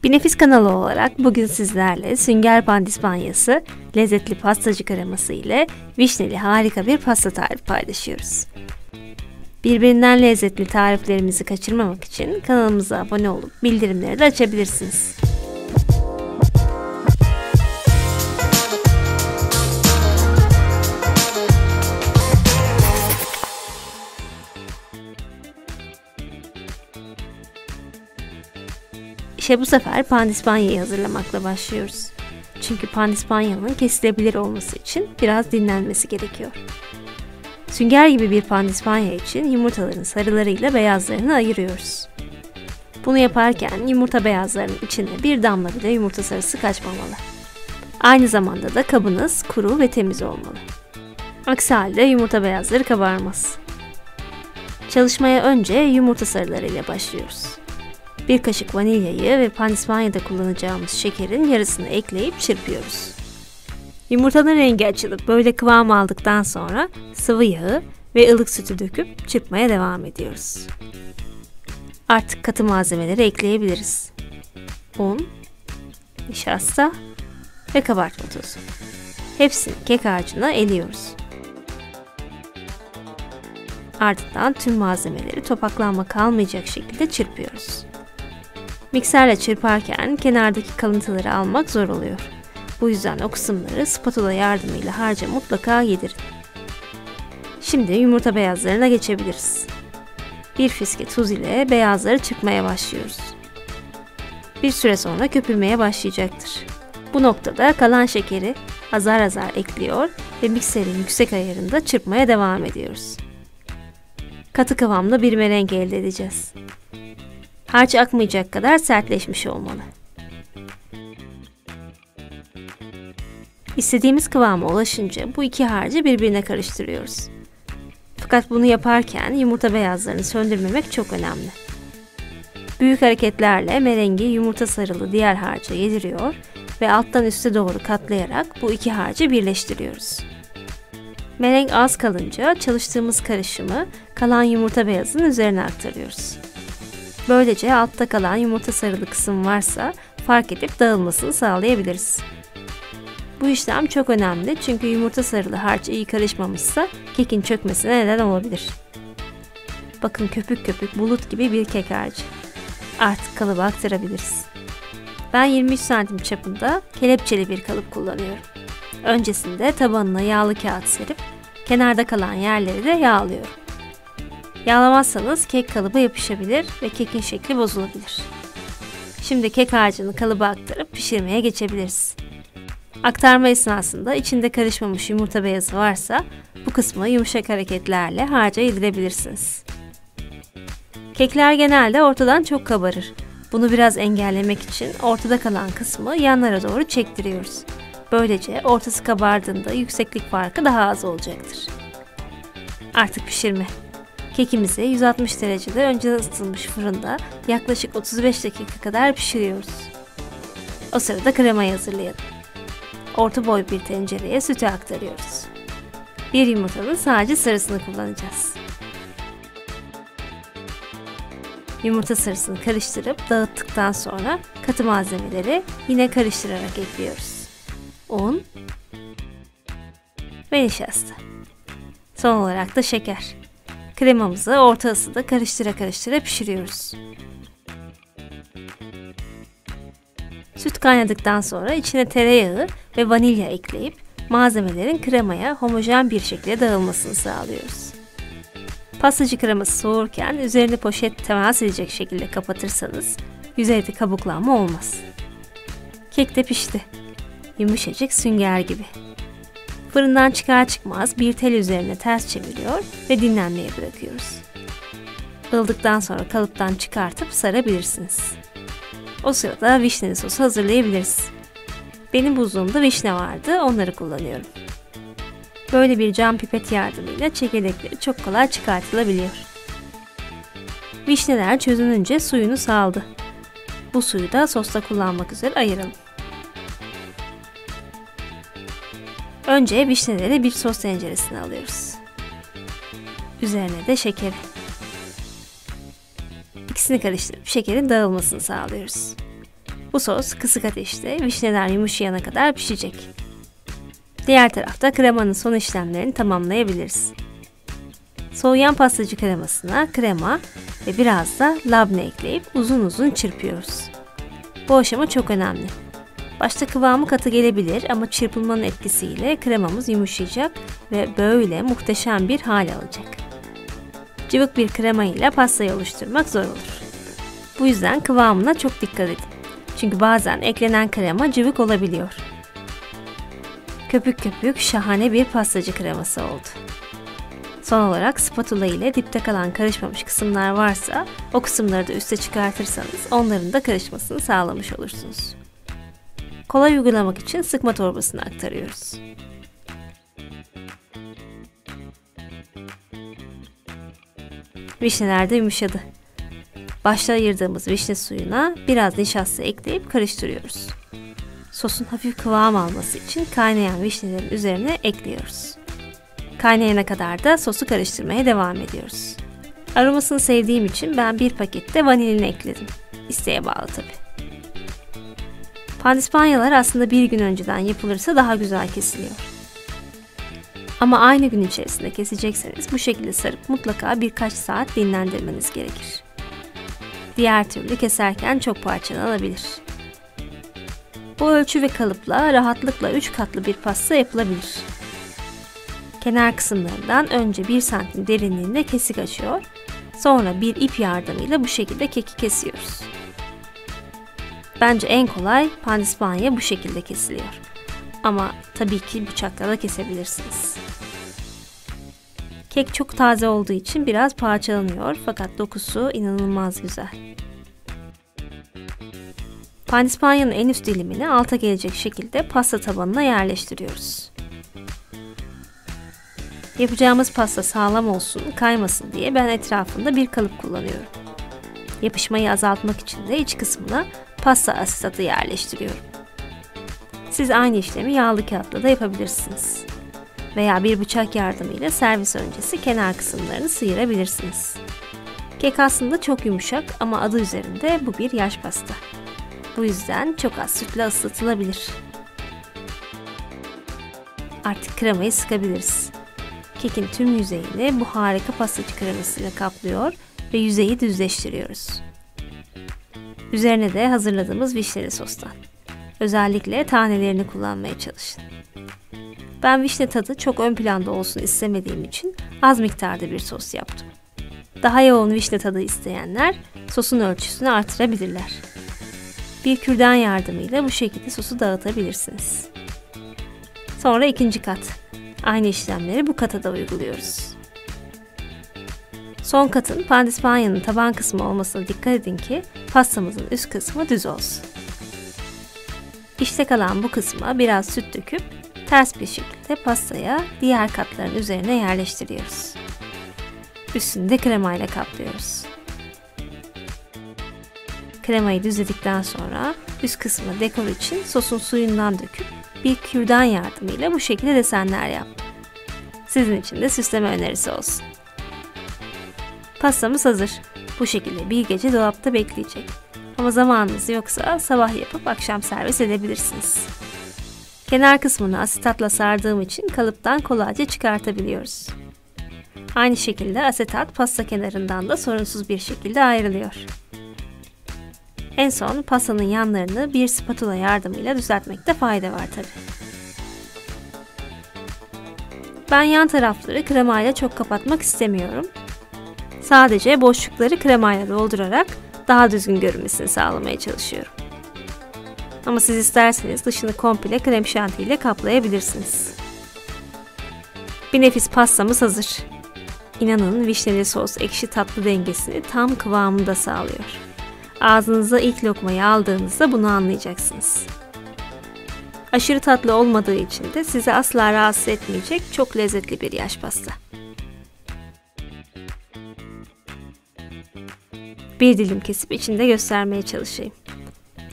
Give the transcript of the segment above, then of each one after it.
Bir Nefis kanalı olarak bugün sizlerle sünger pandispanyası, lezzetli pastacı kreması ile vişneli harika bir pasta tarifi paylaşıyoruz. Birbirinden lezzetli tariflerimizi kaçırmamak için kanalımıza abone olup bildirimleri de açabilirsiniz. İşte bu sefer pandispanyayı hazırlamakla başlıyoruz. Çünkü pandispanyanın kesilebilir olması için biraz dinlenmesi gerekiyor. Sünger gibi bir pandispanya için yumurtaların sarılarıyla beyazlarını ayırıyoruz. Bunu yaparken yumurta beyazlarının içine bir damla bile yumurta sarısı kaçmamalı. Aynı zamanda da kabınız kuru ve temiz olmalı. Aksi halde yumurta beyazları kabarmaz. Çalışmaya önce yumurta sarılarıyla başlıyoruz. Bir kaşık vanilyayı ve pandispanyada kullanacağımız şekerin yarısını ekleyip çırpıyoruz. Yumurtanın rengi açılıp böyle kıvam aldıktan sonra sıvı yağı ve ılık sütü döküp çırpmaya devam ediyoruz. Artık katı malzemeleri ekleyebiliriz. Un, nişasta ve kabartma tozu. Hepsini kek harcına eliyoruz. Ardından tüm malzemeleri topaklanma kalmayacak şekilde çırpıyoruz. Mikserle çırparken kenardaki kalıntıları almak zor oluyor. Bu yüzden o kısımları spatula yardımıyla harca mutlaka yedirin. Şimdi yumurta beyazlarına geçebiliriz. Bir fiske tuz ile beyazları çırpmaya başlıyoruz. Bir süre sonra köpürmeye başlayacaktır. Bu noktada kalan şekeri azar azar ekliyor ve mikserin yüksek ayarında çırpmaya devam ediyoruz. Katı kıvamda bir merenk elde edeceğiz. Harç akmayacak kadar sertleşmiş olmalı. İstediğimiz kıvama ulaşınca bu iki harcı birbirine karıştırıyoruz. Fakat bunu yaparken yumurta beyazlarını söndürmemek çok önemli. Büyük hareketlerle merengi yumurta sarılı diğer harca yediriyor ve alttan üste doğru katlayarak bu iki harcı birleştiriyoruz. Merenk az kalınca çalıştığımız karışımı kalan yumurta beyazının üzerine aktarıyoruz. Böylece altta kalan yumurta sarılı kısım varsa fark edip dağılmasını sağlayabiliriz. Bu işlem çok önemli çünkü yumurta sarılı harç iyi karışmamışsa kekin çökmesine neden olabilir. Bakın köpük köpük bulut gibi bir kek harcı. Artık kalıba aktarabiliriz. Ben 23 santim çapında kelepçeli bir kalıp kullanıyorum. Öncesinde tabanına yağlı kağıt serip kenarda kalan yerleri de yağlıyorum. Yağlamazsanız kek kalıba yapışabilir ve kekin şekli bozulabilir. Şimdi kek harcını kalıba aktarıp pişirmeye geçebiliriz. Aktarma esnasında içinde karışmamış yumurta beyazı varsa bu kısmı yumuşak hareketlerle harca yedirebilirsiniz. Kekler genelde ortadan çok kabarır. Bunu biraz engellemek için ortada kalan kısmı yanlara doğru çektiriyoruz. Böylece ortası kabardığında yükseklik farkı daha az olacaktır. Artık pişirme. Kekimizi 160 derecede önceden ısıtılmış fırında yaklaşık 35 dakika kadar pişiriyoruz. O sırada kremayı hazırlayalım. Orta boy bir tencereye sütü aktarıyoruz. Bir yumurtanın sadece sarısını kullanacağız. Yumurta sarısını karıştırıp dağıttıktan sonra katı malzemeleri yine karıştırarak ekliyoruz. Un ve nişasta. Son olarak da şeker. Kremamızı orta ısıda karıştıra pişiriyoruz. Süt kaynadıktan sonra içine tereyağı ve vanilya ekleyip malzemelerin kremaya homojen bir şekilde dağılmasını sağlıyoruz. Pastacı kreması soğurken üzerini poşet temas edecek şekilde kapatırsanız yüzeyde kabuklanma olmaz. Kek de pişti. Yumuşacık sünger gibi. Fırından çıkar çıkmaz bir tel üzerine ters çeviriyor ve dinlenmeye bırakıyoruz. Ildıktan sonra kalıptan çıkartıp sarabilirsiniz. O sırada vişneli sosu hazırlayabiliriz. Benim buzluğumda vişne vardı, onları kullanıyorum. Böyle bir cam pipet yardımıyla çekirdekleri çok kolay çıkartılabiliyor. Vişneler çözününce suyunu saldı. Bu suyu da sosta kullanmak üzere ayıralım. Önce vişneleri bir sos tenceresine alıyoruz. Üzerine de şekeri. İkisini karıştırıp şekerin dağılmasını sağlıyoruz. Bu sos kısık ateşte vişneler yumuşayana kadar pişecek. Diğer tarafta kremanın son işlemlerini tamamlayabiliriz. Soğuyan pastacı kremasına krema ve biraz da labne ekleyip uzun uzun çırpıyoruz. Bu aşama çok önemli. Başta kıvamı katı gelebilir ama çırpılmanın etkisiyle kremamız yumuşayacak ve böyle muhteşem bir hal alacak. Cıvık bir krema ile pastayı oluşturmak zor olur. Bu yüzden kıvamına çok dikkat edin. Çünkü bazen eklenen krema cıvık olabiliyor. Köpük köpük şahane bir pastacı kreması oldu. Son olarak spatula ile dipte kalan karışmamış kısımlar varsa o kısımları da üste çıkartırsanız onların da karışmasını sağlamış olursunuz. Kolay uygulamak için sıkma torbasına aktarıyoruz. Vişneler de yumuşadı. Başta ayırdığımız vişne suyuna biraz nişasta ekleyip karıştırıyoruz. Sosun hafif kıvam alması için kaynayan vişnelerin üzerine ekliyoruz. Kaynayana kadar da sosu karıştırmaya devam ediyoruz. Aromasını sevdiğim için ben bir pakette vanilini ekledim. İsteğe bağlı tabii. Pandispanyalar aslında bir gün önceden yapılırsa daha güzel kesiliyor. Ama aynı gün içerisinde kesecekseniz bu şekilde sarıp mutlaka birkaç saat dinlendirmeniz gerekir. Diğer türlü keserken çok parçalanabilir. Bu ölçü ve kalıpla rahatlıkla 3 katlı bir pasta yapılabilir. Kenar kısımlarından önce 1 santim derinliğinde kesik açıyor, sonra bir ip yardımıyla bu şekilde keki kesiyoruz. Bence en kolay pandispanya bu şekilde kesiliyor. Ama tabii ki bıçakla da kesebilirsiniz. Kek çok taze olduğu için biraz parçalanıyor fakat dokusu inanılmaz güzel. Pandispanyanın en üst dilimini alta gelecek şekilde pasta tabanına yerleştiriyoruz. Yapacağımız pasta sağlam olsun, kaymasın diye ben etrafında bir kalıp kullanıyorum. Yapışmayı azaltmak için de iç kısmına pasta asitatı yerleştiriyorum. Siz aynı işlemi yağlı kağıtla da yapabilirsiniz. Veya bir bıçak yardımıyla servis öncesi kenar kısımlarını sıyırabilirsiniz. Kek aslında çok yumuşak ama adı üzerinde bu bir yaş pasta. Bu yüzden çok az sütle ıslatılabilir. Artık kremayı sıkabiliriz. Kekin tüm yüzeyini bu harika pastacı kremasıyla kaplıyor ve yüzeyi düzleştiriyoruz. Üzerine de hazırladığımız vişneli sostan. Özellikle tanelerini kullanmaya çalışın. Ben vişne tadı çok ön planda olsun istemediğim için az miktarda bir sos yaptım. Daha yoğun vişne tadı isteyenler sosun ölçüsünü artırabilirler. Bir kürdan yardımıyla bu şekilde sosu dağıtabilirsiniz. Sonra ikinci kat. Aynı işlemleri bu kata da uyguluyoruz. Son katın pandispanyanın taban kısmı olmasına dikkat edin ki pastamızın üst kısmı düz olsun. İşte kalan bu kısma biraz süt döküp ters bir şekilde pastaya diğer katların üzerine yerleştiriyoruz. Üstünü de kremayla kaplıyoruz. Kremayı düzledikten sonra üst kısmına dekor için sosun suyundan döküp bir kürdan yardımıyla bu şekilde desenler yaptım. Sizin için de süsleme önerisi olsun. Pastamız hazır. Bu şekilde bir gece dolapta bekleyecek. Ama zamanınız yoksa sabah yapıp akşam servis edebilirsiniz. Kenar kısmını asetatla sardığım için kalıptan kolayca çıkartabiliyoruz. Aynı şekilde asetat pasta kenarından da sorunsuz bir şekilde ayrılıyor. En son pastanın yanlarını bir spatula yardımıyla düzeltmekte fayda var tabi. Ben yan tarafları kremayla çok kapatmak istemiyorum. Sadece boşlukları kremayla doldurarak daha düzgün görünmesini sağlamaya çalışıyorum. Ama siz isterseniz dışını komple krem şanti ile kaplayabilirsiniz. Bir nefis pastamız hazır. İnanın vişneli sos ekşi tatlı dengesini tam kıvamında sağlıyor. Ağzınıza ilk lokmayı aldığınızda bunu anlayacaksınız. Aşırı tatlı olmadığı için de sizi asla rahatsız etmeyecek çok lezzetli bir yaş pasta. Bir dilim kesip içinde göstermeye çalışayım.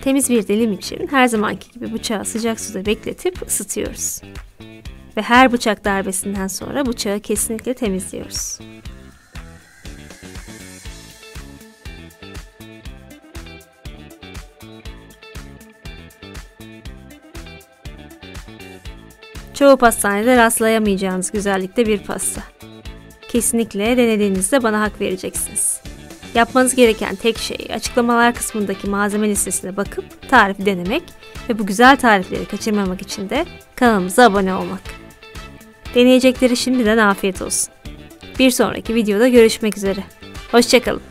Temiz bir dilim için her zamanki gibi bıçağı sıcak suda bekletip ısıtıyoruz. Ve her bıçak darbesinden sonra bıçağı kesinlikle temizliyoruz. Çoğu pastanede rastlayamayacağınız güzellikte bir pasta. Kesinlikle denediğinizde bana hak vereceksiniz. Yapmanız gereken tek şey açıklamalar kısmındaki malzeme listesine bakıp tarifi denemek ve bu güzel tarifleri kaçırmamak için de kanalımıza abone olmak. Deneyecekleri şimdiden afiyet olsun. Bir sonraki videoda görüşmek üzere. Hoşça kalın.